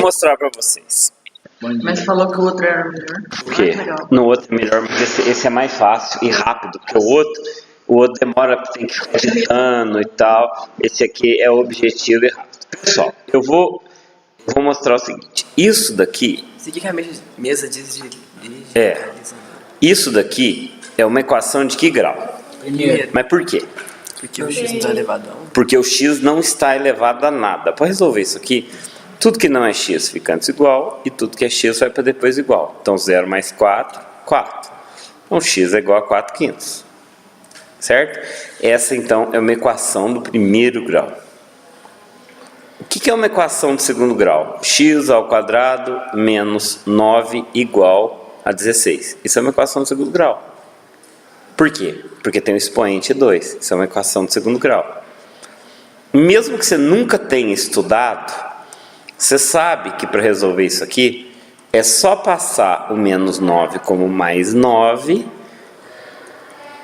Vou mostrar para vocês. Mas falou que o outro era melhor. Por quê? No outro é melhor, mas esse é mais fácil e rápido, porque o outro demora, tem que ficar editando e tal. Esse aqui é o objetivo e rápido. Pessoal, eu vou mostrar o seguinte. Isso daqui... Isso aqui que é a mesa de isso daqui é uma equação de que grau? Primeiro. Mas por quê? Porque o x não está elevado a 1. Porque o x não está elevado a nada. Para resolver isso aqui, tudo que não é x fica antes igual, e tudo que é x vai para depois igual. Então 0 mais 4, 4. Então x é igual a 4 quintos. Certo? Essa então é uma equação do primeiro grau. O que é uma equação do segundo grau? X ao quadrado menos 9 igual a 16. Isso é uma equação do segundo grau. Por quê? Porque tem o expoente 2. Isso é uma equação do segundo grau. Mesmo que você nunca tenha estudado, você sabe que para resolver isso aqui, é só passar o menos 9 como mais 9.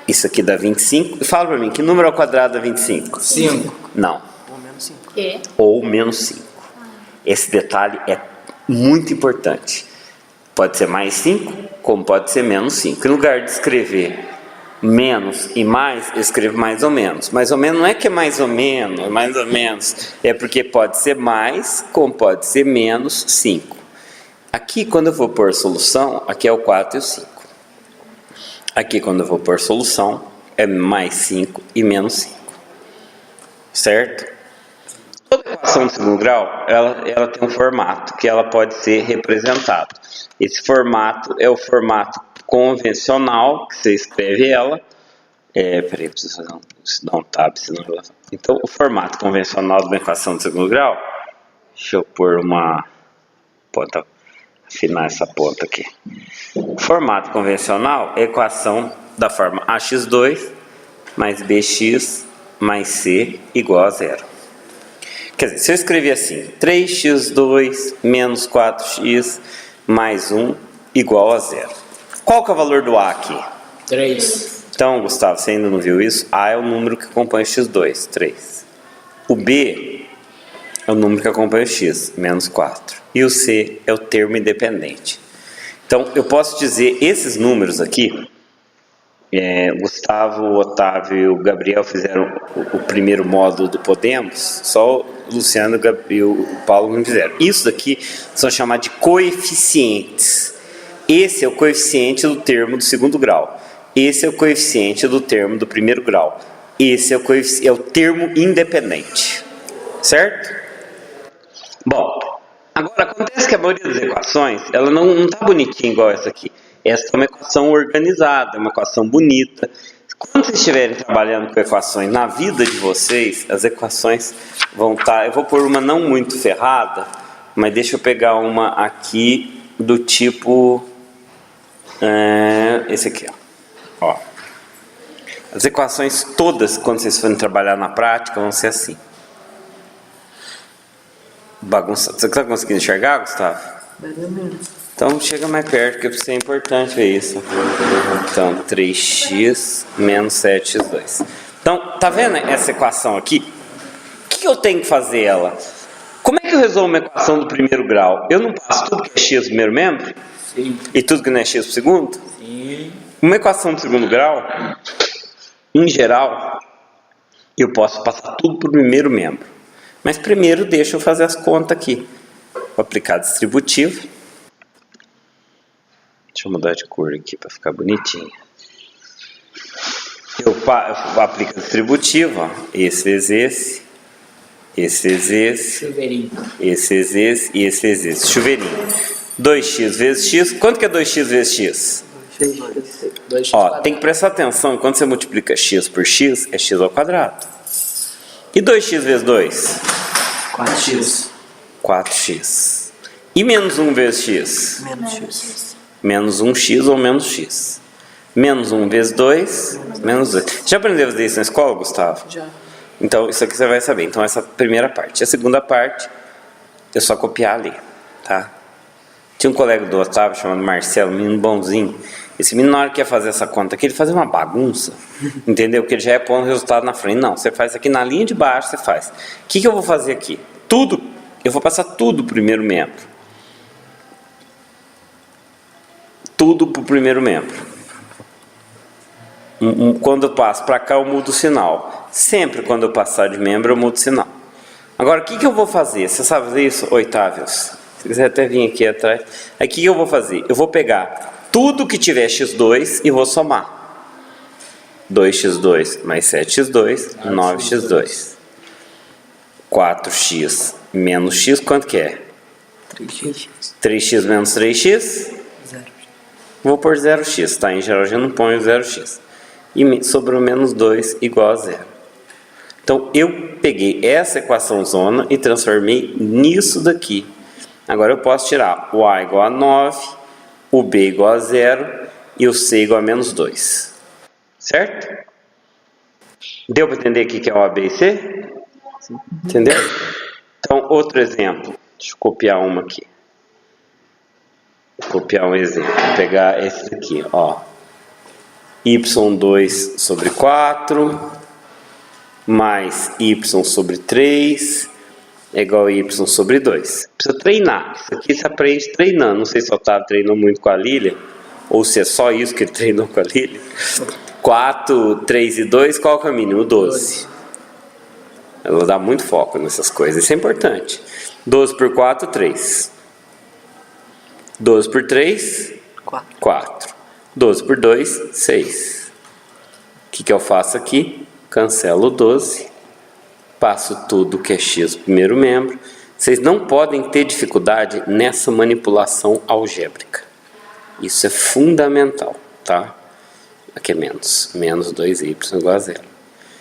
Isso aqui dá 25. Fala para mim, que número ao quadrado dá 25? 5. Não. Ou menos 5. Ou menos 5. Esse detalhe é muito importante. Pode ser mais 5, como pode ser menos 5. Em lugar de escrever menos e mais, eu escrevo mais ou menos. Mais ou menos não é que é mais ou menos. É porque pode ser mais, como pode ser menos 5. Aqui, quando eu vou pôr solução, aqui é o 4 e o 5. Aqui, quando eu vou pôr solução, é mais 5 e menos 5. Certo? Toda equação de segundo grau, ela tem um formato que ela pode ser representado. Esse formato é o formato convencional, que você escreve ela. Peraí, preciso dar um tab, senão ela... Então, o formato convencional de uma equação de segundo grau, deixa eu pôr uma ponta, afinar essa ponta aqui. O formato convencional é a equação da forma ax2 mais bx mais c igual a 0. Quer dizer, se eu escrever assim, 3x2 menos 4x mais 1 igual a 0. Qual que é o valor do a aqui? 3. Então, Gustavo, você ainda não viu isso? A é o número que acompanha o x2, 3. O b é o número que acompanha o x, menos 4. E o c é o termo independente. Então, eu posso dizer esses números aqui. Gustavo, Otávio e o Gabriel fizeram o primeiro módulo do Podemos, só o Luciano e o Paulo não fizeram. Isso daqui são chamados de coeficientes. Esse é o coeficiente do termo do segundo grau. Esse é o coeficiente do termo do primeiro grau. Esse é o termo independente. Certo? Bom, agora acontece que a maioria das equações, ela não está bonitinha igual essa aqui. Essa é uma equação organizada, uma equação bonita. Quando vocês estiverem trabalhando com equações na vida de vocês, as equações vão estar... Eu vou pôr uma não muito ferrada, mas deixa eu pegar uma aqui do tipo... esse aqui, ó. As equações todas, quando vocês forem trabalhar na prática, vão ser assim. Bagunça. Você está conseguindo enxergar, Gustavo? Mais ou menos. Então chega mais perto, que é importante ver isso. Então 3x menos 7x2. Então, tá vendo essa equação aqui? O que eu tenho que fazer ela? Como é que eu resolvo uma equação do primeiro grau? Eu não passo tudo que é x do primeiro membro? Sim. E tudo que não é x do segundo? Sim. Uma equação do segundo grau, em geral, eu posso passar tudo para o primeiro membro. Mas primeiro deixa eu fazer as contas aqui. Vou aplicar distributivo. Deixa eu mudar de cor aqui para ficar bonitinho. Eu aplico a distributiva, ó. Esse vezes esse, esse vezes esse, Chuveirinho. esse vezes esse e esse vezes esse. Chuveirinho. 2x vezes x. Quanto que é 2x vezes x? 2x Ó, tem que prestar atenção, quando você multiplica x por x, é x ao quadrado. E 2x vezes 2? 4x. 4x. E menos 1 vezes x? Menos x. Menos 1x ou menos x. Menos 1 vezes 2, menos 2. Já aprendeu a fazer isso na escola, Gustavo? Já. Então, isso aqui você vai saber. Então, essa primeira parte. A segunda parte, é só copiar ali, tá? Tinha um colega do Otávio, chamado Marcelo, um menino bonzinho. Esse menino, na hora que ia fazer essa conta aqui, ele fazia uma bagunça, entendeu? Porque ele já ia pondo o resultado na frente. Não, você faz aqui na linha de baixo, você faz. O que eu vou fazer aqui? Tudo eu vou passar tudo para o primeiro membro. Tudo para o primeiro membro. Quando eu passo para cá, eu mudo o sinal. Sempre quando eu passar de membro, eu mudo o sinal. Agora, o que eu vou fazer? Você sabe fazer isso? Oitávios. Se quiser até vir aqui atrás. Aí, o que eu vou fazer? Eu vou pegar tudo que tiver x2 e vou somar. 2x2 mais 7x2, 9x2. 4x menos x, quanto que é? 3x. 3x menos 3x? 0. Vou pôr 0x, tá? Em geral, eu já não ponho 0x. E sobrou menos 2 igual a 0. Então, eu peguei essa equação zona e transformei nisso daqui. Agora, eu posso tirar o a igual a 9, o b igual a 0 e o c igual a menos 2. Certo? Deu para entender aqui que é o a, b e c? Entendeu? Então, outro exemplo. Deixa eu copiar uma aqui. Vou copiar um exemplo. Vou pegar esse aqui, ó. y2 sobre 4 mais y sobre 3 é igual a y sobre 2. Precisa treinar. Isso aqui se aprende treinando. Não sei se o Otávio treinou muito com a Lília, ou se é só isso que ele treinou com a Lília. 4, 3 e 2, qual que é o mínimo? 12. Ela dá muito foco nessas coisas. Isso é importante. 12 por 4, 3. 12 por 3, 4. 12 por 2, 6. O que eu faço aqui? Cancelo 12. Passo tudo que é x primeiro membro. Vocês não podem ter dificuldade nessa manipulação algébrica. Isso é fundamental, tá? Aqui é menos. Menos 2y igual a 0.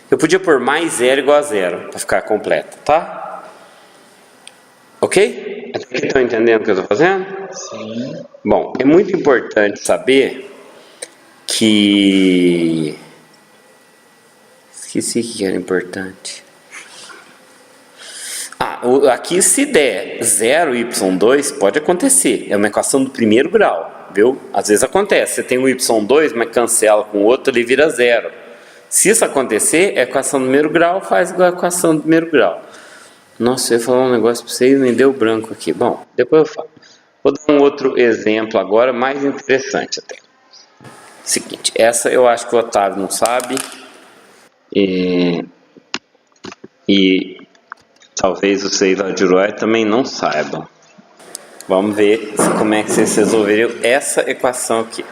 Eu podia pôr mais 0 igual a 0 para ficar completo, tá? Ok? Estão entendendo o que eu estou fazendo? Sim. Bom, é muito importante saber que... Esqueci que era importante. Aqui se der 0y2, pode acontecer. É uma equação do primeiro grau, viu? Às vezes acontece. Você tem o y2, mas cancela com o outro, ele vira 0. Se isso acontecer, a equação do primeiro grau faz igual a equação do primeiro grau. Nossa, eu ia falar um negócio para vocês e me deu branco aqui. Bom, depois eu falo. Vou dar um outro exemplo agora, mais interessante até. Seguinte, essa eu acho que o Otávio não sabe. E talvez o Seiva de Uruguai também não saibam. Vamos ver como é que vocês resolveriam essa equação aqui.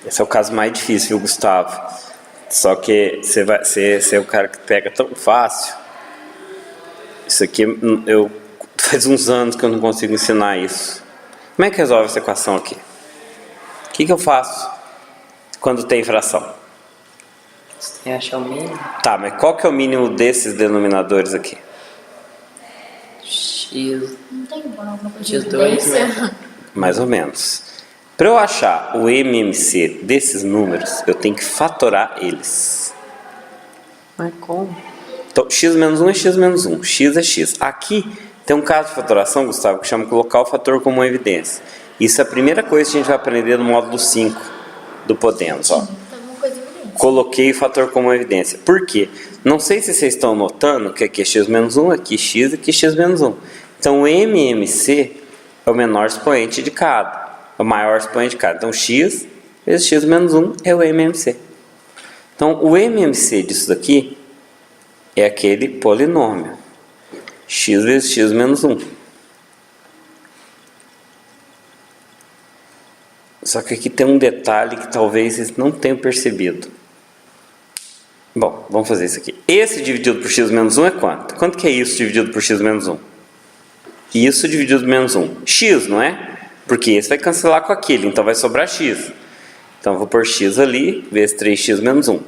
Esse é o caso mais difícil, viu, Gustavo? Só que você é o cara que pega tão fácil. Isso aqui, faz uns anos que eu não consigo ensinar isso. Como é que resolve essa equação aqui? O que eu faço quando tem fração? Você tem que achar o mínimo. Tá, mas qual que é o mínimo desses denominadores aqui? X. Não tem alguma coisa de X2, evidência? Mais ou menos. Para eu achar o MMC desses números, eu tenho que fatorar eles. Mas como? Então, x menos 1 é x menos 1. X é x. Aqui tem um caso de fatoração, Gustavo, que chama colocar o fator como uma evidência. Isso é a primeira coisa que a gente vai aprender no módulo 5 do Podemos. Ó. Tem alguma coisa de evidência. Coloquei o fator como uma evidência. Por quê? Não sei se vocês estão notando que aqui é x menos 1, aqui x, aqui x menos 1. Então, o MMC é o menor expoente de cada. O maior expoente de cada. Então, x vezes x menos 1 é o MMC. Então, o MMC disso daqui é aquele polinômio. X vezes x menos 1. Só que aqui tem um detalhe que talvez vocês não tenham percebido. Bom, vamos fazer isso aqui. Esse dividido por x menos 1 é quanto? Quanto que é isso dividido por x menos 1? Isso dividido por menos 1. X, não é? Porque esse vai cancelar com aquele, então vai sobrar x. Então eu vou pôr x ali, vezes 3x menos 1. O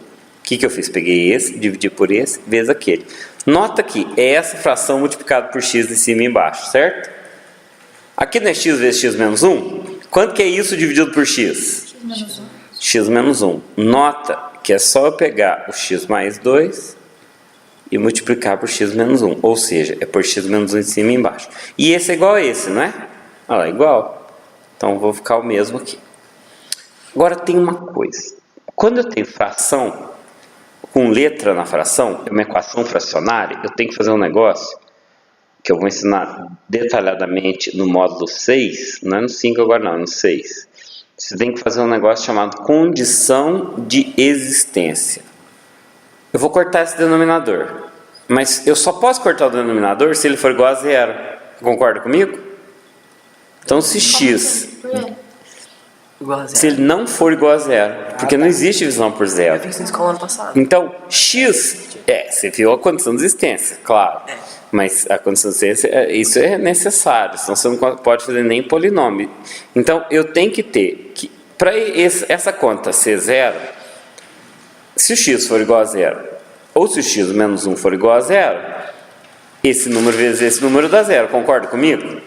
que eu fiz? Peguei esse, dividi por esse, vezes aquele. Nota que é essa fração multiplicada por x de cima e embaixo, certo? Aqui não é x vezes x menos 1? Quanto que é isso dividido por x? X menos 1. X menos 1. Nota que é só eu pegar o x mais 2 e multiplicar por x menos 1. Ou seja, é por x menos 1 em cima e embaixo. E esse é igual a esse, não é? Olha lá, igual. Então, vou ficar o mesmo aqui. Agora, tem uma coisa. Quando eu tenho fração, com letra na fração, é uma equação fracionária, eu tenho que fazer um negócio que eu vou ensinar detalhadamente no módulo 6, não é no 5 agora não, é no 6. Você tem que fazer um negócio chamado condição de existência. Eu vou cortar esse denominador, mas eu só posso cortar o denominador se ele for igual a zero. Concorda comigo? Então se x, Por quê? Igual a se zero. ele não for igual a zero, porque não existe divisão por Eu zero. fiz isso na escola ano passado. Então, x, você viu a condição de existência, claro. Mas a condição de existência, isso é necessário, senão você não pode fazer nem polinômio. Então, eu tenho que ter, para essa conta ser zero, se o x for igual a zero, ou se o x menos 1 for igual a zero, esse número vezes esse número dá zero, concorda comigo?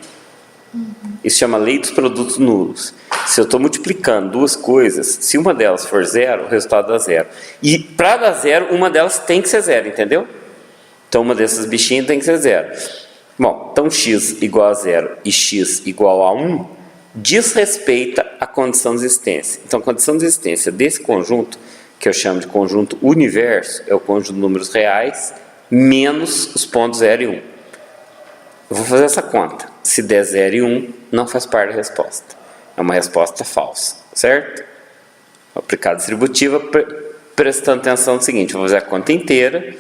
Isso chama lei dos produtos nulos. Se eu estou multiplicando duas coisas, se uma delas for zero, o resultado dá zero. E para dar zero, uma delas tem que ser zero, entendeu? Então uma dessas bichinhas tem que ser zero. Bom, então x igual a zero e x igual a 1 diz respeito à condição de existência. Então a condição de existência desse conjunto, que eu chamo de conjunto universo, é o conjunto de números reais menos os pontos 0 e 1. Eu vou fazer essa conta. Se der 0 e 1, não faz parte da resposta. É uma resposta falsa, certo? Aplicada distributiva, prestando atenção no seguinte, eu vou fazer a conta inteira.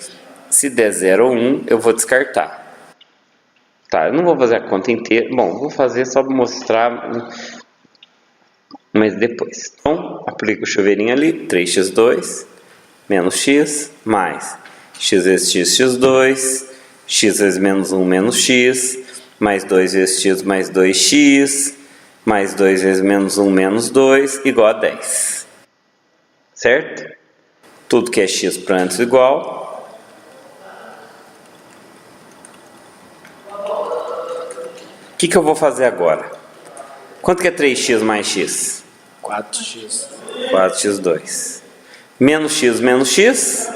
Se der 0 ou 1, eu vou descartar. Tá, eu não vou fazer a conta inteira. Bom, vou fazer só para mostrar, mas depois. Então, aplica o chuveirinho ali, 3x2 menos x, mais x vezes x, x2, x vezes menos 1 menos x, mais 2 vezes x mais 2x, mais 2 vezes menos 1 menos 2, igual a 10. Certo? Tudo que é x para antes igual. O que eu vou fazer agora? Quanto que é 3x mais x? 4x. 4x2. Menos x menos x?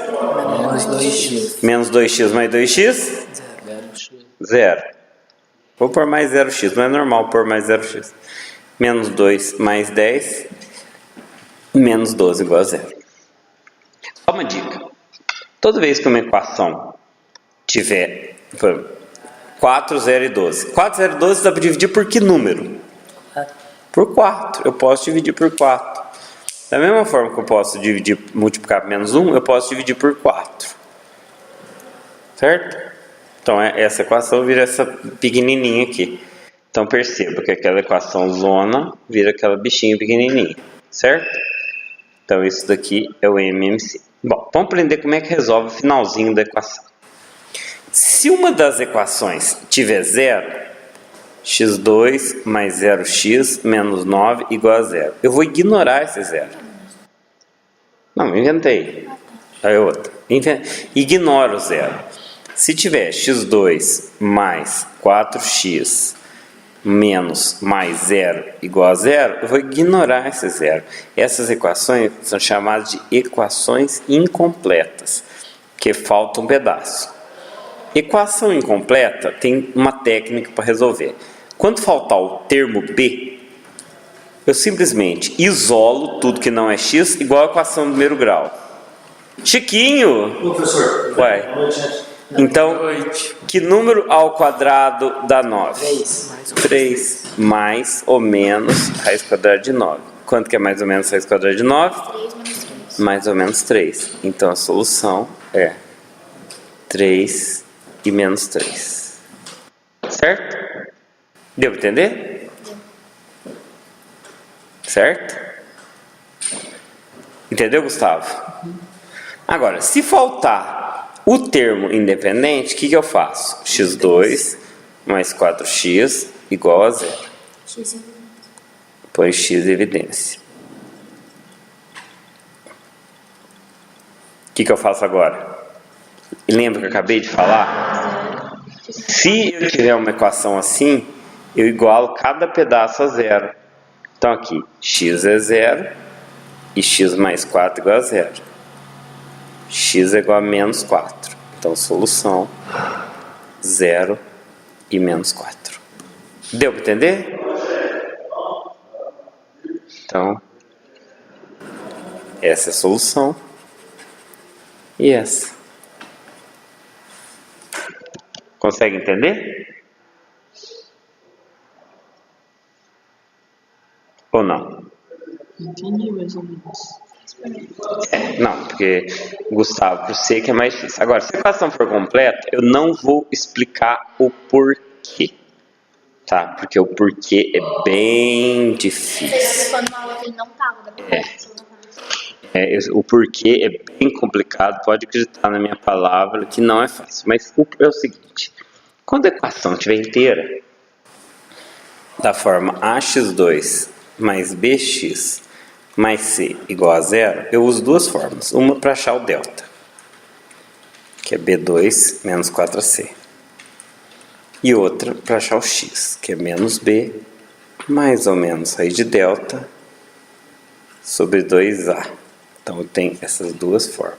Menos 2x. Menos 2x mais 2x? 0x. 0. Vou pôr mais 0x, não é normal pôr mais 0x. Menos 2 mais 10, menos 12 igual a 0. Só uma dica. Toda vez que uma equação tiver 4, 0 e 12. 4, 0 e 12 dá para dividir por que número? Por 4. Eu posso dividir por 4. Da mesma forma que eu posso multiplicar por menos 1, eu posso dividir por 4. Certo? Então, essa equação vira essa pequenininha aqui. Então, perceba que aquela equação zona vira aquela bichinha pequenininha. Certo? Então, isso daqui é o MMC. Bom, vamos aprender como é que resolve o finalzinho da equação. Se uma das equações tiver 0, x2 mais 0x menos 9 igual a 0. Eu vou ignorar esse 0. Não, inventei. Aí outra. Ignora o 0. Se tiver x2 mais 4x menos mais 0 igual a 0, eu vou ignorar esse 0. Essas equações são chamadas de equações incompletas, que falta um pedaço. Equação incompleta tem uma técnica para resolver. Quando faltar o termo b, eu simplesmente isolo tudo que não é x igual a equação do primeiro grau. Chiquinho! Professor, Ué. Então, que número ao quadrado dá 9? 3 mais ou menos raiz quadrada de 9. Quanto que é mais ou menos raiz quadrada de 9? 3 menos 3. Mais ou menos 3. Então a solução é 3 e menos 3. Certo? Deu para entender? Certo? Entendeu, Gustavo? Agora, se faltar o termo independente, o que eu faço? x2 mais 4x igual a 0. X Põe x em evidência. O que eu faço agora? Lembra que eu acabei de falar? Se eu tiver uma equação assim, eu igualo cada pedaço a 0. Então aqui, x é 0 e x mais 4 igual a 0. X é igual a menos 4. Então, solução 0 e menos 4. Deu para entender? Então, essa é a solução. e essa. Consegue entender? Ou não? Entendi mais ou menos. Não, porque, Gustavo, eu sei que é mais difícil. Agora, se a equação for completa, eu não vou explicar o porquê. Tá? Porque o porquê é bem difícil. Quando na aula que ele não tava, da O porquê é bem complicado. Pode acreditar na minha palavra que não é fácil. Mas é o seguinte: quando a equação estiver inteira, da forma ax2 mais bx mais c igual a zero, eu uso duas formas. Uma para achar o delta, que é b2 menos 4ac. E outra para achar o x, que é menos b mais ou menos raiz de delta sobre 2a. Então eu tenho essas duas formas.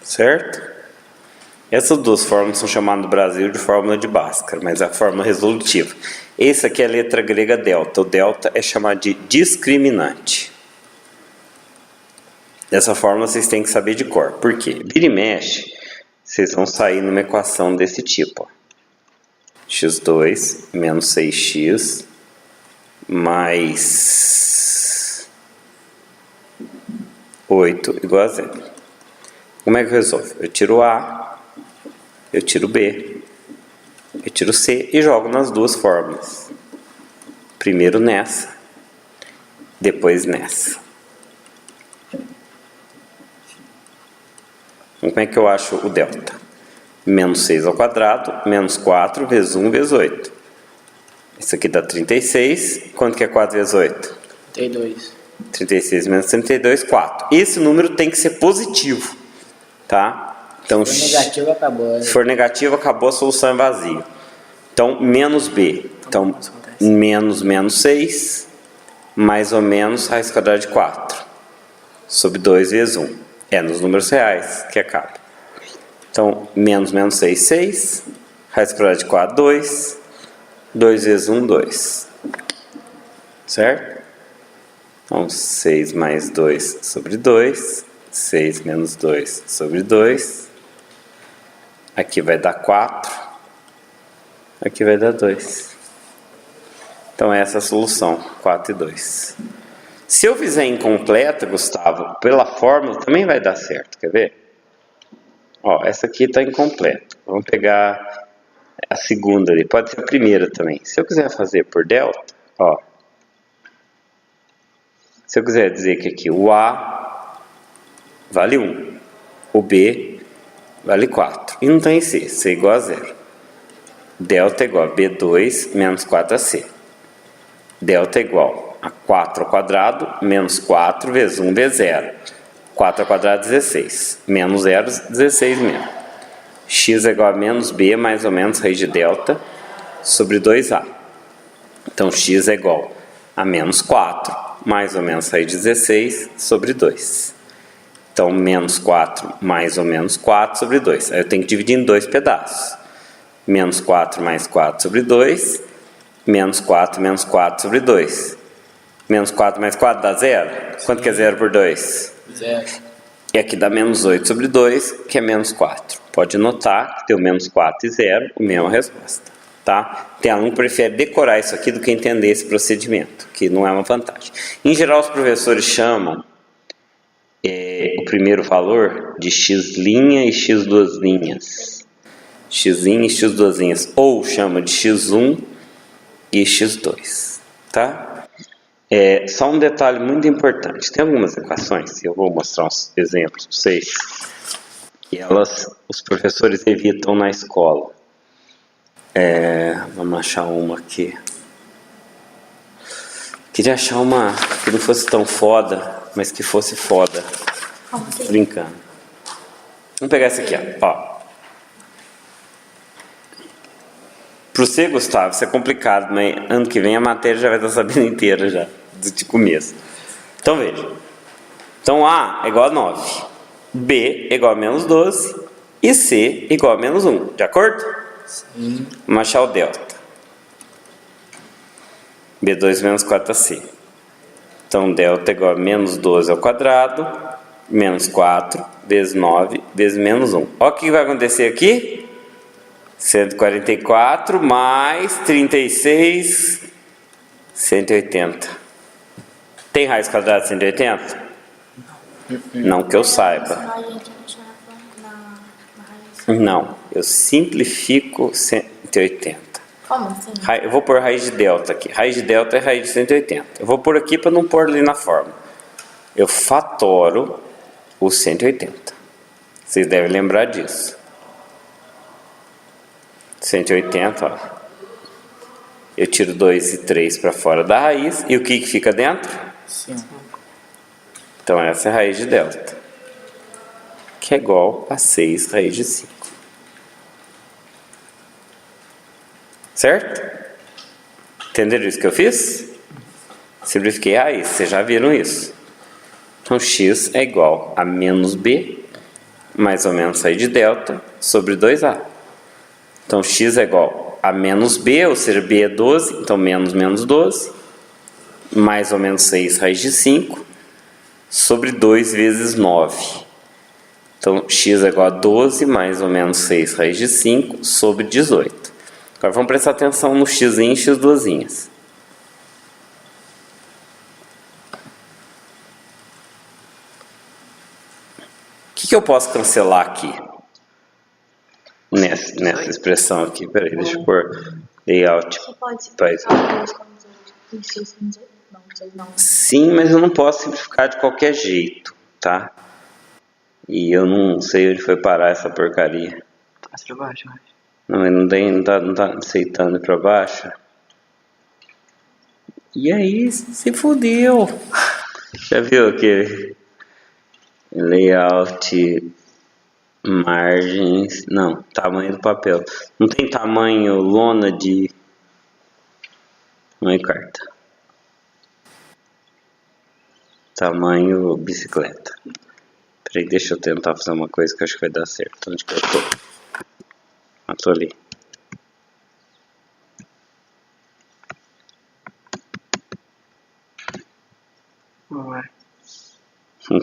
Certo? Essas duas formas são chamadas no Brasil de fórmula de Bhaskara, mas é a fórmula resolutiva. Essa aqui é a letra grega delta. O delta é chamado de discriminante. Dessa forma vocês têm que saber de cor. Por quê? Vira e mexe, vocês vão sair numa equação desse tipo. Ó. x2 menos 6x mais 8 igual a zero. Como é que eu resolvo? Eu tiro A, eu tiro B, eu tiro C e jogo nas duas fórmulas. Primeiro nessa, depois nessa. Como é que eu acho o delta? Menos 6 ao quadrado, menos 4 vezes 1 vezes 8. Isso aqui dá 36. Quanto que é 4 vezes 8? 32. 36 menos 32, 4. Esse número tem que ser positivo. Tá? Então, Se for negativo, acabou. Se for negativo, acabou, a solução é vazia. Então, menos b. Então, menos 6, mais ou menos raiz quadrada de 4. Sobre 2 vezes 1. É nos números reais que acaba. Então, menos 6, 6. Raiz quadrada de 4, 2. 2 vezes 1, 2. Certo? Então, 6 mais 2 sobre 2. 6 menos 2 sobre 2. Aqui vai dar 4. Aqui vai dar 2. Então, essa é a solução. 4 e 2. Se eu fizer incompleta, Gustavo, pela fórmula também vai dar certo. Quer ver? Ó, essa aqui está incompleta. Vamos pegar a segunda ali. Pode ser a primeira também. Se eu quiser fazer por delta, ó. Se eu quiser dizer que aqui o A vale 1, o B vale 4. E não tem C, C é igual a 0. Delta é igual a B2 menos 4AC. Delta é igual a 4 ao quadrado menos 4 vezes 1 vezes 0. 4 ao quadrado, 16. Menos 0, 16 mesmo. X é igual a menos B mais ou menos raiz de delta sobre 2A. Então, x é igual a menos 4 mais ou menos raiz de 16 sobre 2. Então, menos 4 mais ou menos 4 sobre 2. Aí eu tenho que dividir em dois pedaços. Menos 4 mais 4 sobre 2. Menos 4 menos 4 sobre 2. Menos 4 mais 4 dá 0? Quanto que é 0 por 2? 0. E aqui dá menos 8 sobre 2, que é menos 4. Pode notar que tem o menos 4 e 0, a mesma resposta. Tá? Tem aluno que prefere decorar isso aqui do que entender esse procedimento, que não é uma vantagem. Em geral, os professores chamam o primeiro valor de x' e x duas linhas. X' e x duas linhas. Ou chama de x1 e x2. Tá? Só um detalhe muito importante. Tem algumas equações, eu vou mostrar uns exemplos para vocês, que os professores evitam na escola. Vamos achar uma aqui. Queria achar uma que não fosse tão foda, mas que fosse foda. Brincando. Vamos pegar essa aqui, ó. Para você, Gustavo, isso é complicado, mas ano que vem a matéria já vai estar sabendo inteira já, de começo. Então veja. Então A é igual a 9, B é igual a menos 12 e C é igual a menos 1. De acordo? Sim. Vamos achar o delta. B2 menos 4AC. Então, delta é igual a menos 12 ao quadrado, menos 4, vezes 9, vezes menos 1. Olha o que vai acontecer aqui. 144 mais 36, 180. Tem raiz quadrada de 180? Não que eu saiba. Senão a gente deixa na raiz. Não, eu simplifico 180. Como assim? Eu vou pôr raiz de delta aqui. Raiz de delta é raiz de 180. Eu vou pôr aqui para não pôr ali na forma. Eu fatoro o 180. Vocês devem lembrar disso. 180, ó. Eu tiro 2 e 3 para fora da raiz. E o que fica dentro? Sim. Então essa é a raiz de delta, que é igual a 6 raiz de 5. Certo? Entenderam isso que eu fiz? Simplifiquei a raiz, vocês já viram isso. Então x é igual a menos b, mais ou menos raiz de delta, sobre 2a. Então x é igual a menos b, ou seja, b é 12, então menos menos 12, mais ou menos 6 raiz de 5, sobre 2 vezes 9. Então, x é igual a 12 mais ou menos 6 raiz de 5 sobre 18. Agora vamos prestar atenção no x e x duasinhas. O que eu posso cancelar aqui? Nessa expressão aqui. Peraí, deixa eu pôr layout. Você pode Faz. simplificar 2 com 18 e 6 com 18? Não, 6 não. Sim, mas eu não posso simplificar de qualquer jeito, tá? E eu não sei onde foi parar essa porcaria. Passa pra baixo, mas. Não, ele não tá aceitando ir pra baixo. E aí, se fudeu. Já viu aquele layout, margens, não, tamanho do papel. Não tem tamanho lona de... Tamanho carta. Tamanho bicicleta. Peraí, deixa eu tentar fazer uma coisa que eu acho que vai dar certo. Onde que eu tô? Ah, tô ali. Não é.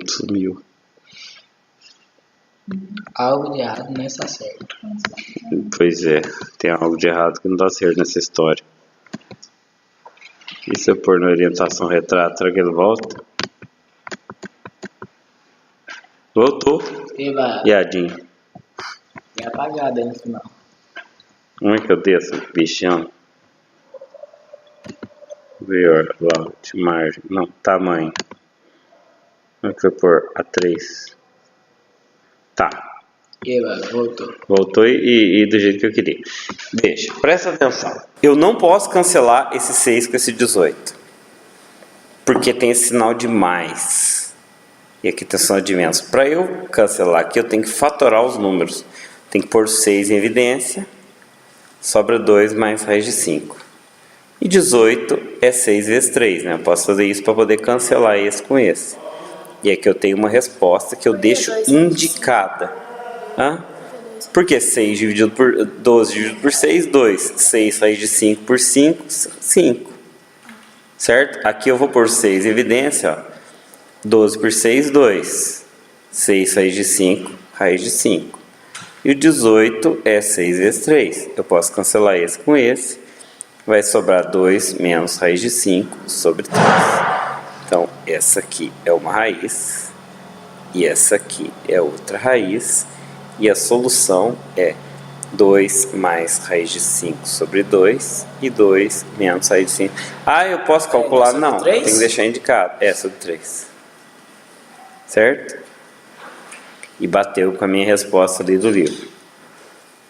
Sumiu. Algo de errado nessa certo. Pois é, tem algo de errado que não dá certo nessa história. E se eu pôr na orientação retrato, será que ele volta? Voltou. Eba, Iadinho. é apagada aí no final. Como é que eu desço, bichão? Ver, layout, margem, não, tamanho. Como é que eu vou pôr? A3. Tá. Eba, voltou. Voltou e do jeito que eu queria. Veja, presta atenção. Eu não posso cancelar esse 6 com esse 18. Porque tem esse sinal de mais. E aqui tem sinal de menos. Para eu cancelar aqui, eu tenho que fatorar os números. Tem que pôr 6 em evidência. Sobra 2 mais raiz de 5. E 18 é 6 vezes 3, né? Eu posso fazer isso para poder cancelar esse com esse. E aqui eu tenho uma resposta que eu deixo indicada. Hã? Porque 6 dividido por 12 dividido por 6, 2. 6 raiz de 5 por 5, 5. Certo? Aqui eu vou pôr 6 em evidência, ó. 12 por 6, 2. 6 raiz de 5, raiz de 5. E o 18 é 6 vezes 3. Eu posso cancelar esse com esse. Vai sobrar 2 menos raiz de 5 sobre 3. Então, essa aqui é uma raiz. E essa aqui é outra raiz. E a solução é 2 mais raiz de 5 sobre 2 e 2 menos raiz de 5. Ah, eu posso calcular? Não, tem que deixar indicado. É, sobre 3. Certo? E bateu com a minha resposta ali do livro.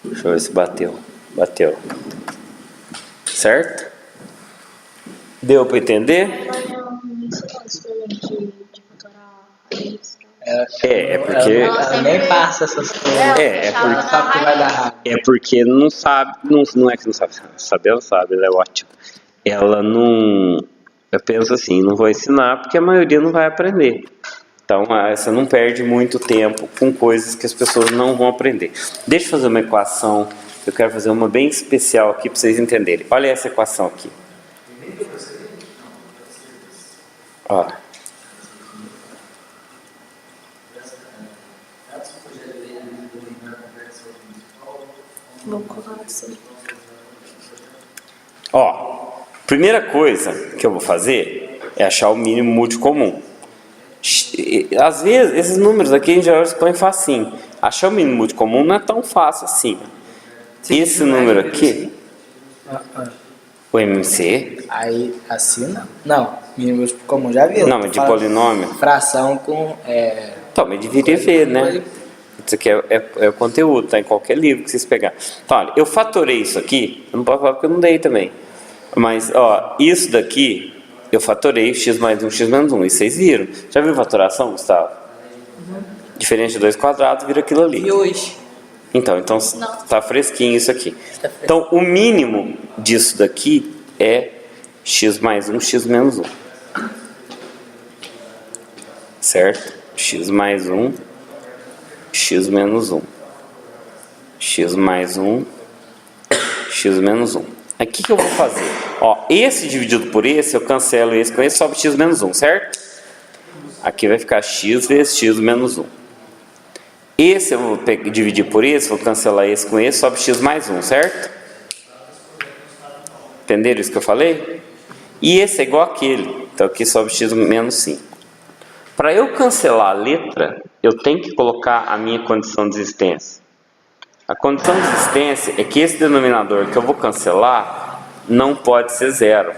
Deixa eu ver se bateu. Bateu. Certo? Deu para entender? Mas não ensinou diferente de fatorar raiz. É porque... Ela nem passa essas coisas. É porque... Ela sabe que vai dar raiva. É porque não sabe, não é que não sabe, saber ela sabe, ela é ótima. Ela não, eu penso assim, não vou ensinar porque a maioria não vai aprender. Então, você não perde muito tempo com coisas que as pessoas não vão aprender. Deixa eu fazer uma equação, eu quero fazer uma bem especial aqui para vocês entenderem. Olha essa equação aqui. Ó. Vou colocar assim. Ó, primeira coisa que eu vou fazer é achar o mínimo múltiplo comum. Às vezes, esses números aqui em geral se põem facinho. Achar o mínimo múltiplo comum não é tão fácil assim. Esse número aqui, o MMC. Aí assina? Não, mínimo múltiplo comum já viu. Não, mas de Fala polinômio. Fração com. Então, mas deveria ver, né? Isso aqui é o conteúdo, tá em qualquer livro que vocês pegarem. Então, olha, eu fatorei isso aqui, eu não posso falar porque eu não dei também. Mas, ó, isso daqui, eu fatorei x mais 1, x menos 1. E vocês viram. Já viu fatoração, Gustavo? Diferente de 2 quadrados, vira aquilo ali. E hoje? Então tá fresquinho isso aqui. Então, o mínimo disso daqui é x mais 1, x menos 1. Certo? X mais 1, x menos 1. X mais 1, x menos 1. Aqui que eu vou fazer? Ó, esse dividido por esse, eu cancelo esse com esse, sobe x menos 1, certo? Aqui vai ficar x vezes x menos 1. Esse eu vou dividir por esse, vou cancelar esse com esse, sobe x mais 1, certo? Entenderam isso que eu falei? E esse é igual àquele, então aqui sobe x menos 5. Para eu cancelar a letra, eu tenho que colocar a minha condição de existência. A condição de existência é que esse denominador que eu vou cancelar não pode ser zero.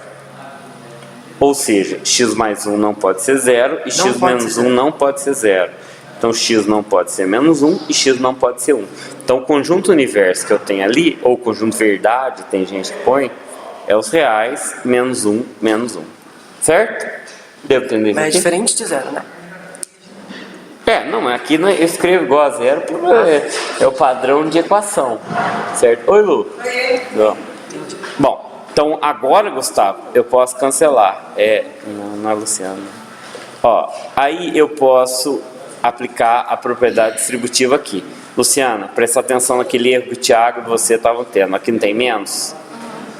Ou seja, x mais 1 não pode ser zero e x menos 1 não pode ser zero. Então x não pode ser menos 1 e x não pode ser 1. Então o conjunto universo que eu tenho ali, ou conjunto verdade, tem gente que põe, é os reais menos 1, menos 1. Certo? Devo entender isso Mas é aqui? diferente de zero, né? Não, mas aqui eu escrevo igual a zero porque é o padrão de equação. Certo? Oi, Lu. Não. Bom, então agora, Gustavo, eu posso cancelar. Não é Luciana. Ó, aí eu posso aplicar a propriedade distributiva aqui. Luciana, presta atenção naquele erro que o Thiago e você estavam tendo. Aqui não tem menos?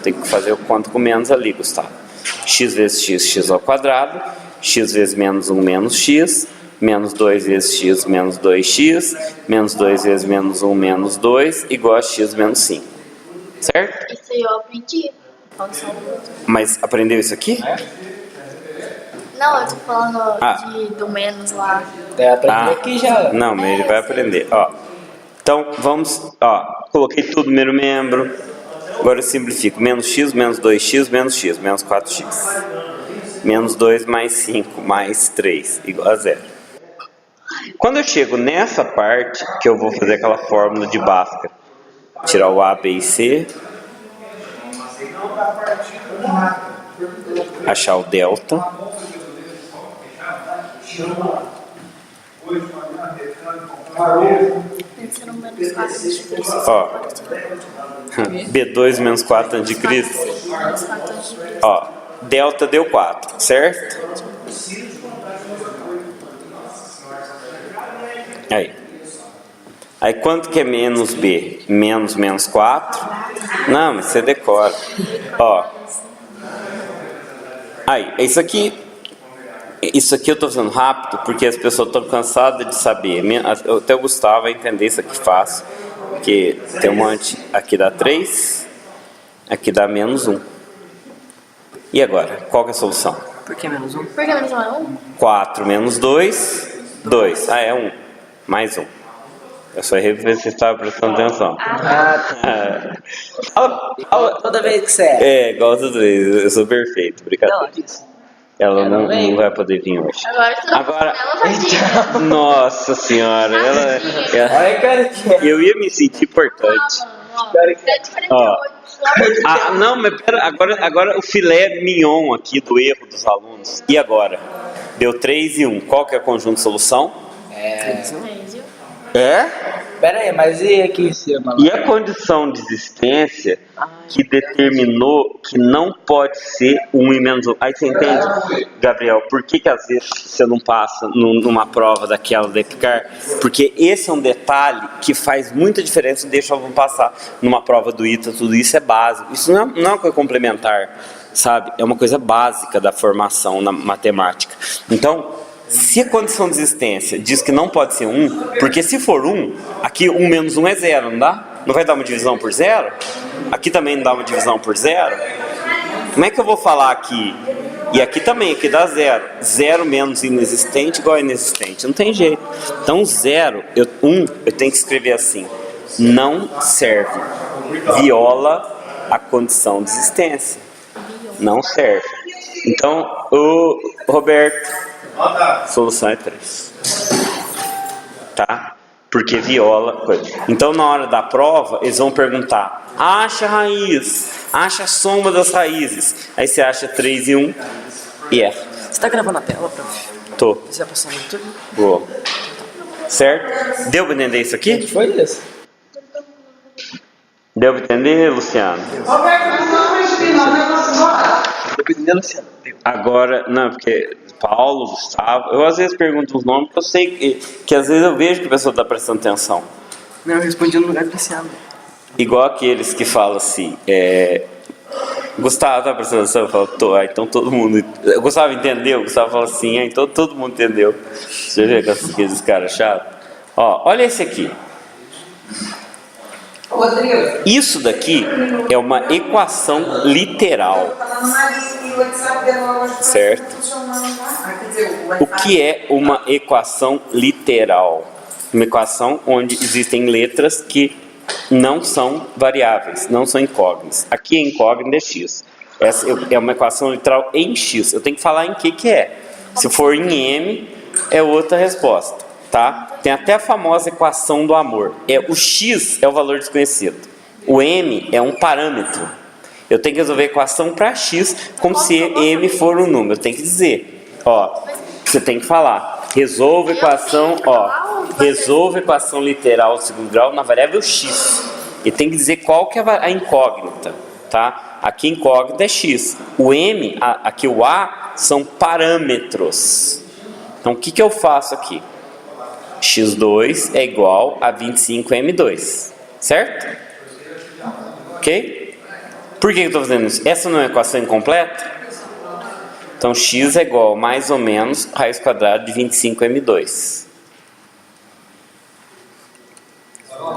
Tem que fazer o quanto com menos ali, Gustavo. X vezes x, x ao quadrado. X vezes menos 1, menos x. Menos 2 vezes x, menos 2x. Menos 2 vezes menos 1, menos 2. Igual a x menos 5. Certo? Isso aí eu aprendi. Mas aprendeu isso aqui? Não, eu tô falando do menos lá. Aprendi aqui já. Não, mas ele vai aprender. Ó, então vamos, ó, coloquei tudo no primeiro membro. Agora eu simplifico. Menos x, menos 2x, menos x, menos 4x. Menos 2 mais 5 mais 3 igual a 0. Quando eu chego nessa parte, que eu vou fazer aquela fórmula de Bhaskara, tirar o A, B e C, achar o delta, Pensando menos 4 anticristo. ó, B2 menos 4 anticristo, Menos 4 anticristo. ó, delta deu 4, certo? Aí quanto que é menos B? Menos menos 4? Não, mas você decora. Ó. Aí, isso aqui eu tô fazendo rápido porque as pessoas estão cansadas de saber. Até o Gustavo vai entender isso aqui fácil. Porque tem um monte. Aqui dá 3, aqui dá menos 1. E agora? Qual que é a solução? Por que menos 1? Por que menos 1 é 1? 4 menos 2, 2. Ah, é 1. Mais 1. Eu só errei porque você estava prestando atenção. Toda vez que você é. Igual toda vez. Eu sou perfeito. Brincadeira. Ela não vai poder vir hoje. Agora ela vai vir. Nossa senhora. Olha, cara, que é. Eu ia me sentir importante. Ó. Não, mas pera, agora o filé mignon aqui do erro dos alunos. E agora? Deu 3 e 1. Qual que é o conjunto de solução? Pera aí, mas e aqui em cima? E a condição de existência que determinou que não pode ser 1 e menos 1. Aí você entende, Gabriel, por que às vezes você não passa numa prova daquela da EPICAR? Porque esse é um detalhe que faz muita diferença e deixa eu passar numa prova do ITA, tudo isso é básico. Isso não é uma coisa complementar. sabe? É uma coisa básica da formação na matemática. Então, se a condição de existência diz que não pode ser 1, porque se for 1, aqui 1 menos 1 é 0, não dá? Não vai dar uma divisão por 0? Aqui também não dá uma divisão por 0? Como é que eu vou falar aqui? E aqui também, aqui dá 0. 0 menos inexistente igual a inexistente. Não tem jeito. Então 0, 1, eu tenho que escrever assim. Não serve. Viola a condição de existência. Não serve. Então, o Roberto, solução é 3. Tá? Porque viola coisa. Então, na hora da prova, eles vão perguntar: acha a raiz, acha a soma das raízes. Aí você acha 3 e 1 e erra. Você tá gravando a tela, prof? Tô. Você vai passar no YouTube? Boa. Certo? Deu pra entender isso aqui? Foi isso. Deu pra entender, Luciano? Dependendo, Luciano. Agora, não, porque Paulo, Gustavo, eu às vezes pergunto os nomes, porque eu sei que às vezes eu vejo que a pessoa está prestando atenção. Não, eu respondi no lugar do Luciano. Igual aqueles que falam assim, Gustavo tá prestando atenção? Eu falo, tô, então todo mundo. Gustavo entendeu? Gustavo fala assim, então todo mundo entendeu. Você vê aqueles caras chatos? Ó, olha esse aqui. Isso daqui é uma equação literal. Certo? O que é uma equação literal? Uma equação onde existem letras que não são variáveis, não são incógnitas. Aqui é incógnita é x. Essa é uma equação literal em x. Eu tenho que falar em que é. Se for em m, é outra resposta. Tá? Tem até a famosa equação do amor. O x é o valor desconhecido. O m é um parâmetro. Eu tenho que resolver a equação para x como se m for um número. Eu tenho que dizer, ó, você tem que falar. Resolva a equação, resolva a equação literal do segundo grau na variável x. E tem que dizer qual que é a incógnita, tá? Aqui incógnita é x. O m, aqui o a, são parâmetros. Então o que eu faço aqui? x2 é igual a 25m2, certo? Ok? Por que eu estou fazendo isso? Essa não é uma equação incompleta? Então x é igual a mais ou menos raiz quadrada de 25m2.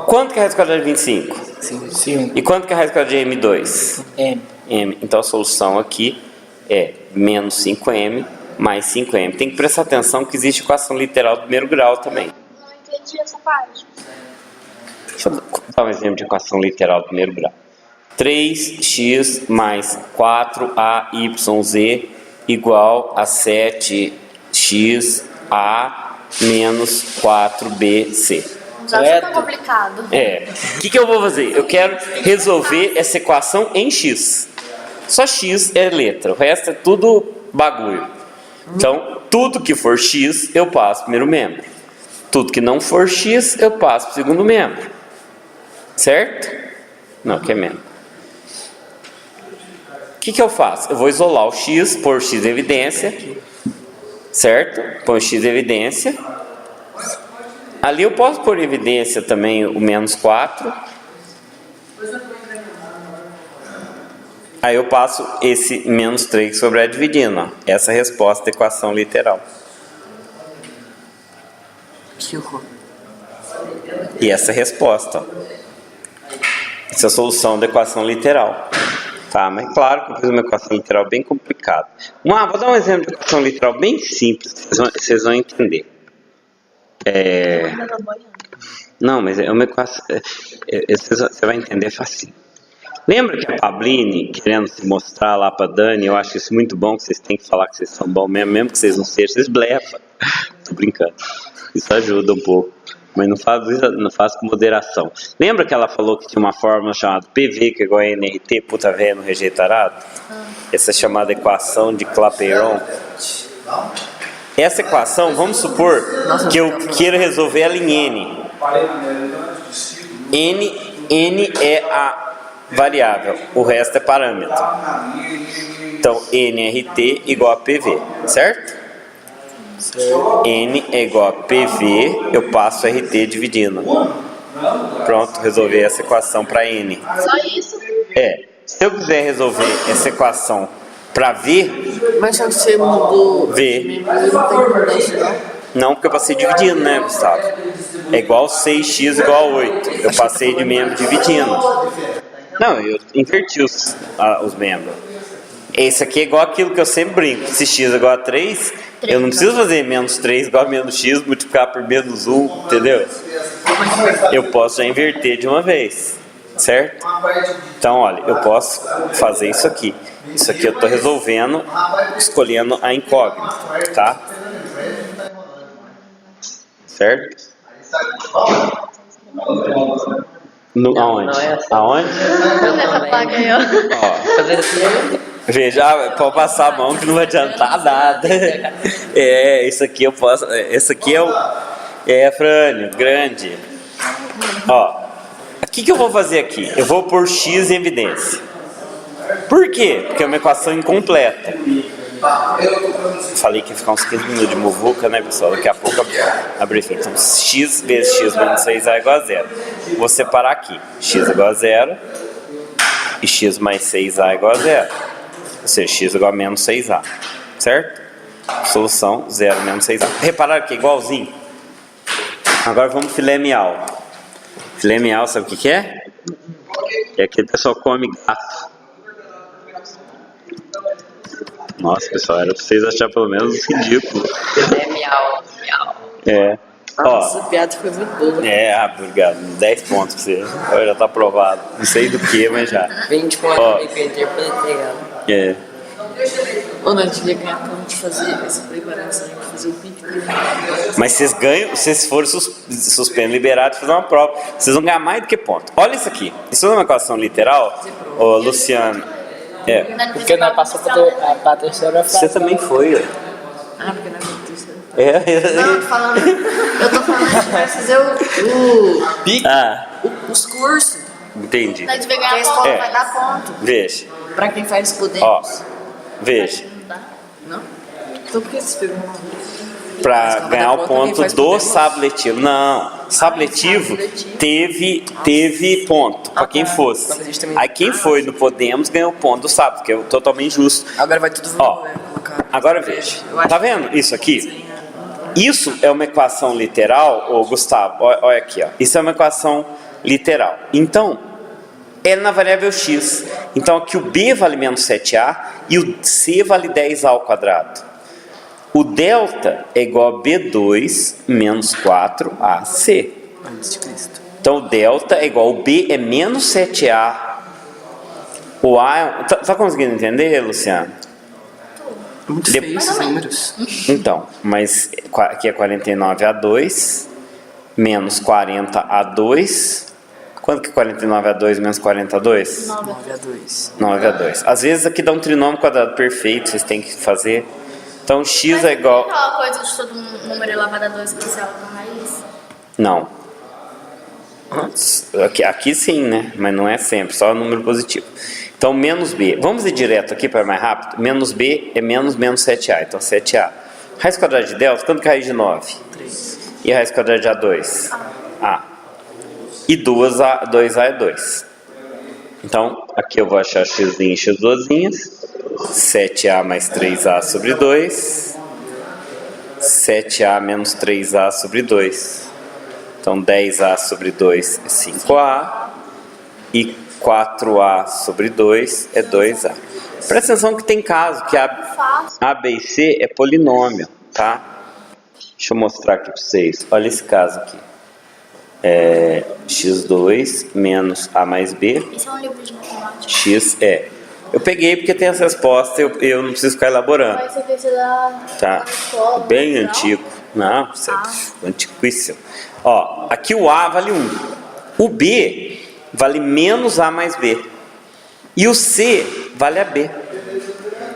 Quanto que é a raiz quadrada de 25? 5. E quanto que é a raiz quadrada de m2? M. Então a solução aqui é menos 5m mais 5m. Tem que prestar atenção que existe equação literal do primeiro grau também. Não entendi essa parte. Deixa eu dar um exemplo de equação literal do primeiro grau. 3x mais 4ayz igual a 7xa menos 4bc. Já fica complicado. O que eu vou fazer? Eu quero resolver essa equação em x. Só x é letra, o resto é tudo bagulho. Então, tudo que for x, eu passo para o primeiro membro. Tudo que não for x, eu passo para o segundo membro. Certo? Não, que é membro. O que eu faço? Eu vou isolar o x, pôr o x em evidência. Certo? Põe o x em evidência. Ali eu posso pôr em evidência também o menos 4. Aí eu passo esse menos 3 que sobrar dividindo. Ó. Essa é a resposta da equação literal. Que horror. E essa é a resposta. Ó. Essa é a solução da equação literal. Tá, mas claro que eu fiz uma equação literal bem complicada. Vou dar um exemplo de equação literal bem simples, vocês vão entender. Não, mas é uma equação. Você vai entender facinho. Lembra que a Pabline, querendo se mostrar lá pra Dani, eu acho isso muito bom, que vocês têm que falar que vocês são bons mesmo que vocês não sejam, vocês blefam. Tô brincando. Isso ajuda um pouco. Mas não faz com moderação. Lembra que ela falou que tinha uma fórmula chamada PV, que é igual a NRT, puta velha no rejeitado? Essa é chamada equação de Clapeyron. Essa equação, vamos supor que eu queira resolver ela em N. N é a variável, o resto é parâmetro. Então, NRT igual a PV, certo? N é igual a PV, eu passo RT dividindo. Pronto, resolvi essa equação para N. Só isso? Se eu quiser resolver essa equação Para V, Mas só que você mudou. V. Não tem como mudar isso, não. Não, porque eu passei dividindo, né, Gustavo? É igual 6x igual a 8. Eu passei de membro dividindo. Não, eu inverti os membros. Esse aqui é igual aquilo que eu sempre brinco. Se x é igual a 3, eu não preciso fazer menos 3 igual a menos x, multiplicar por menos 1, entendeu? Eu posso já inverter de uma vez, certo? Então, olha, eu posso fazer isso aqui. Isso aqui eu estou resolvendo, escolhendo a incógnita, tá? Certo? Aonde? Aonde? Nessa placa aí, ó. Ó, Fazer assim. veja, pode passar a mão que não vai adiantar nada. É, isso aqui eu posso. Esse aqui é o. É, Frânio, grande. Ó, o que eu vou fazer aqui? Eu vou pôr x em evidência. Por quê? Porque é uma equação incompleta. Falei que ia ficar uns 15 minutos de muvuca, né, pessoal? Daqui a pouco abrir fim. Então, x vezes x menos 6a igual a 0. Vou separar aqui. X igual a 0 e x mais 6a igual a 0. Ou seja, x igual a menos 6a. Certo? Solução 0 menos 6a. Repararam que é igualzinho? Agora vamos filé mial. Filé mial, sabe o que é? É aquele pessoal que come gato. Nossa, pessoal, era pra vocês acharem pelo menos ridículo. É miau, miau. É. Nossa, Ó, a piada foi muito boa. obrigado. 10 pontos pra você. Ó, já tá aprovado. Não sei do que, mas já. 20 pontos Ó. aí perder pra entregar. É. Ô, nós devia ganhar ponto de fazer essa preparação, de fazer o pique dele. Mas vocês ganham, vocês forem suspensos, liberados, fazer uma prova. Vocês vão ganhar mais do que ponto. Olha isso aqui. Isso não é uma equação literal? Ô, Luciano. É. Porque nós passamos pra terceira fase. Você também foi, ó. Ah, porque não é muito isso. Não, eu tô falando que vai fazer Os cursos, Entendi. nós devia ganhar ponto, É. vai dar ponto. Veja. pra quem faz Podemos. Ó. Veja. Não dá. Não? Então por que vocês pegam uma? Para Mas ganhar o quem ponto faz do Podemos? sábado letivo. Não, sábado letivo teve ponto para quem tá. fosse. Mas a gente também- Aí quem foi no Podemos ganhou o ponto do sábado, que é totalmente justo. Agora vai tudo Ó, colocar. agora veja. Eu acho Tá vendo isso aqui? Isso é uma equação literal, ô Gustavo, olha aqui, ó. Isso é uma equação literal. Então, é na variável x. Então aqui o b vale menos 7a e o c vale 10a ao quadrado. O delta é igual a B2 menos 4AC. Antes de Cristo. Então o delta é igual, o B é menos 7A. O A é... Tá conseguindo entender, Luciano? Muito De- feio esses números. Então, mas aqui é 49A2 menos 40A2. Quanto que é 49A2 menos 40A2? 9-2. 9A2. Às vezes aqui dá um trinômio quadrado perfeito, vocês têm que fazer. Então x Mas é igual... aquela coisa de todo número elevado a 2 que você é com raiz. Não. Aqui sim, né? Mas não é sempre, só número positivo. Então, menos b. Vamos ir direto aqui para mais rápido. Menos b é menos 7a. Então, 7a. Raiz quadrada de delta, quanto que é a raiz de 9? 3. E a raiz quadrada de A2? A. E 2a é 2. Então, aqui eu vou achar x e x duasinhas. 7a mais 3a sobre 2. 7a menos 3a sobre 2. Então 10a sobre 2 é 5a. E 4a sobre 2 é 2a. Presta atenção que tem caso que a, B e C é polinômio, tá? Deixa eu mostrar aqui para vocês. Olha esse caso aqui. x2 menos a mais b. Isso é um livro de matemática. X é. Eu peguei porque tem as respostas, eu não preciso ficar elaborando. Vai ser feito da Tá, escola. bem não? antigo. Não, isso é antiquíssimo. Ó, aqui o A vale 1. O B vale menos A mais B. E o C vale a B.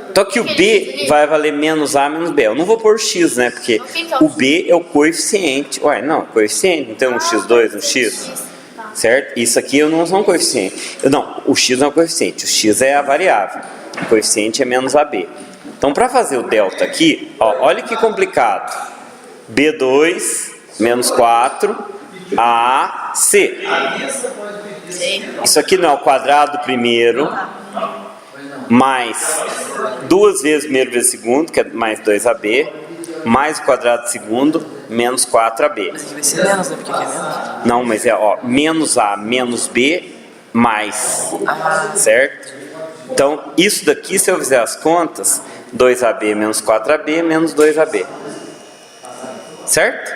Então aqui o B vai valer menos A menos B. Eu não vou pôr X, né? Porque o B é o coeficiente. Ué, não, coeficiente. Não tem um X2, um X. Tá. Certo? Isso aqui eu não sou um coeficiente. Não, o x não é o coeficiente, o x é a variável. O coeficiente é menos AB. Então, para fazer o delta aqui, ó, olha que complicado. B2 menos 4 AC. Isso aqui não é o quadrado do primeiro mais 2 vezes primeiro vezes segundo, que é mais 2AB, mais o quadrado do segundo, menos 4AB. Mas aqui vai ser menos, né? Porque aqui é menos. Não, mas é, ó, menos A menos B mais, certo? Então, isso daqui, se eu fizer as contas, 2AB menos 4AB menos 2AB. Certo?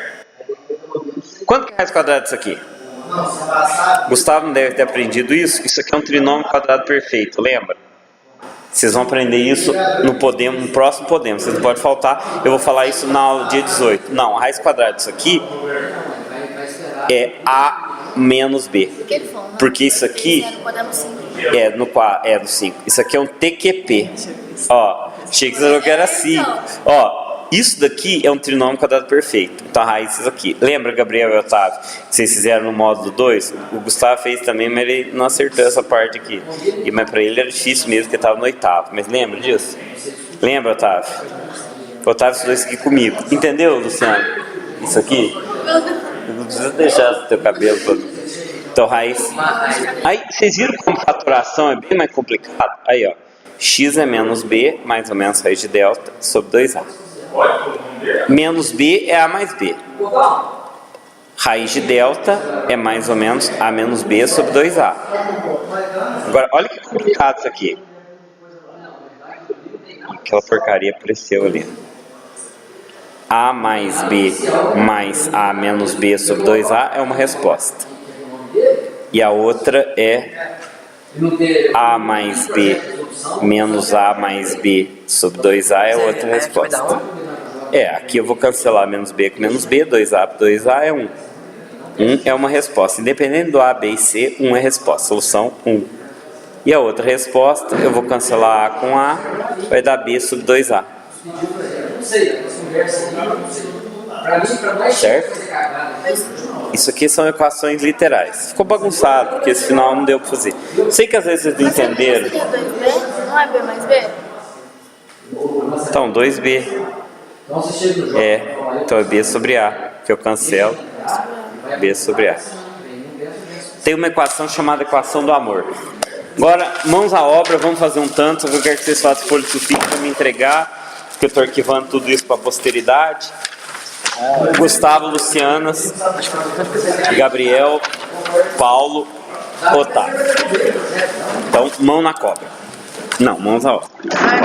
Quanto que é raiz quadrada disso aqui? Gustavo não deve ter aprendido isso. Isso aqui é um trinômio quadrado perfeito, lembra? Vocês vão aprender isso no próximo Podemos. Vocês não podem faltar. Eu vou falar isso na aula dia 18. Não, a raiz quadrada disso aqui é A menos B. Porque isso aqui é no 5. Isso aqui é um TQP. Ó, achei que você falou que era 5. Ó, isso daqui é um trinômio quadrado perfeito. Então a raiz disso aqui. Lembra, Gabriel e Otávio, que vocês fizeram no módulo 2? O Gustavo fez também, mas ele não acertou essa parte aqui. Mas para ele era difícil mesmo, porque estava no 8º. Mas lembra disso? Lembra, Otávio? O Otávio estudou isso aqui comigo. Entendeu, Luciano? Isso aqui? Não precisa deixar o teu cabelo todo. Então, raiz. Aí, vocês viram como faturação é bem mais complicado? Aí, ó. X é menos B, mais ou menos raiz de delta, sobre 2A. Menos B é A mais B. Raiz de delta é mais ou menos A menos B sobre 2A. Agora, olha que complicado isso aqui. Aquela porcaria apareceu ali. A mais B mais A menos B sobre 2A é uma resposta. E a outra é A mais B menos A mais B sobre 2A é outra resposta. Aqui eu vou cancelar menos B com menos B, 2A por 2A é 1. 1 é uma resposta. Independente do A, B e C, 1 é resposta. Solução 1. E a outra resposta, eu vou cancelar A com A, vai dar B sobre 2A. Certo? Isso aqui são equações literais. Ficou bagunçado, porque esse final não deu para fazer. Sei que às vezes vocês não entenderam. Mas 2B? Não é B mais B? Então, 2B. Então é B sobre A, que eu cancelo. B sobre A. Tem uma equação chamada equação do amor. Agora, mãos à obra, vamos fazer um tanto. Eu quero que vocês façam folha de sulfite para me entregar, porque eu estou arquivando tudo isso para a posteridade. Gustavo, Lucianas, Gabriel, Paulo, Otávio. Então, mão na cobra. Não, mãos à obra.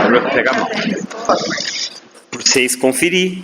Cobra para pegar a mão. Para vocês conferir.